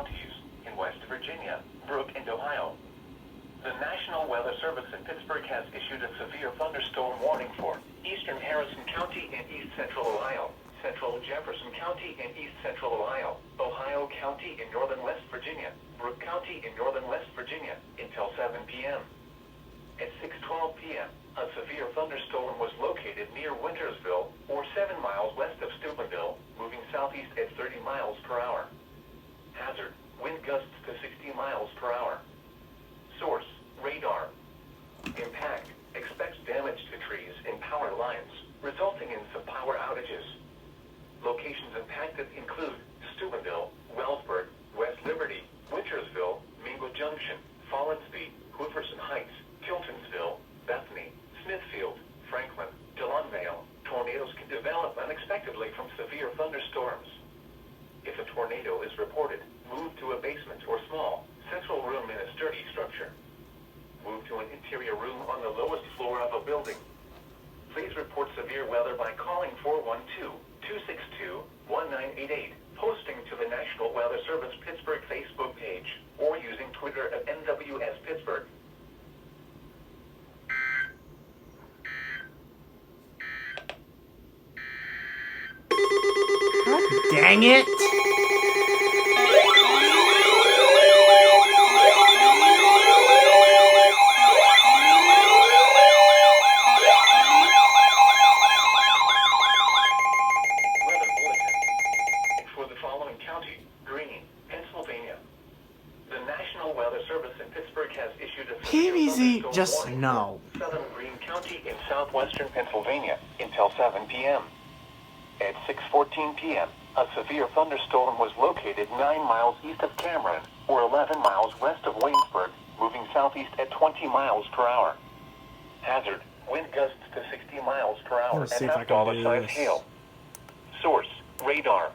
counties in West Virginia, Brooke, and Ohio. The National Weather Service in Pittsburgh has issued a severe thunderstorm warning for eastern Harrison County and east central Ohio, central Jefferson County and east central Ohio, Ohio County in northern West Virginia, Brooke County in northern West Virginia, until 7 p.m. At 6:12 p.m., a severe thunderstorm was located near Wintersville, or 7 miles west of Steubenville, moving southeast at 30 miles per hour. Hazard: wind gusts to 60 miles per hour. Source: radar. Impact: expects damage to trees and power lines, resulting in some power outages. Locations impacted include Steubenville, Wellsburg, West Liberty, Wintersville, Mingo Junction, Follinsby, Hooverson Heights, Kiltonsville, Bethany, Smithfield, Franklin, Dillonvale. Tornadoes can develop unexpectedly from severe thunderstorms. If a tornado is reported, move to a basement or small, central room in a sturdy structure. Move to an interior room on the lowest floor of a building. Please report severe weather by calling 412-262-1988, posting to the National Weather Service Pittsburgh Facebook page, or using Twitter at NWS Pittsburgh. Dang it! For the following county, Greene, Pennsylvania. The National Weather Service in Pittsburgh has issued a Pbz, just no. Southern Greene County in southwestern Pennsylvania until 7 p.m. At 6:14 p.m., a severe thunderstorm was located 9 miles east of Cameron, or 11 miles west of Waynesburg, moving southeast at 20 miles per hour. Hazard: wind gusts to 60 miles per hour and half dollar-sized hail. Source: radar.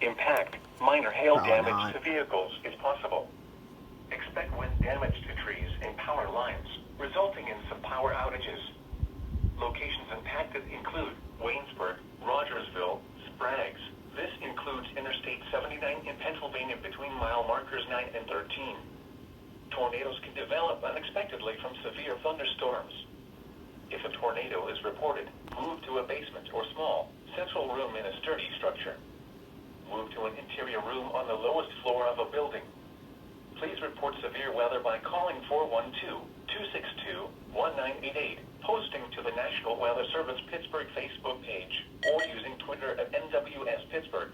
Impact: minor hail damage to vehicles is possible. Expect wind damage to trees and power lines, resulting in some power outages. Locations impacted include Waynesburg, Rogersville, Spragues. This includes Interstate 79 in Pennsylvania between mile markers 9 and 13. Tornadoes can develop unexpectedly from severe thunderstorms. If a tornado is reported, move to a basement or small, central room in a sturdy structure. Move to an interior room on the lowest floor of a building. Please report severe weather by calling 412-262-1988, posting to the National Weather Service Pittsburgh Facebook page, or using Twitter at NWS Pittsburgh.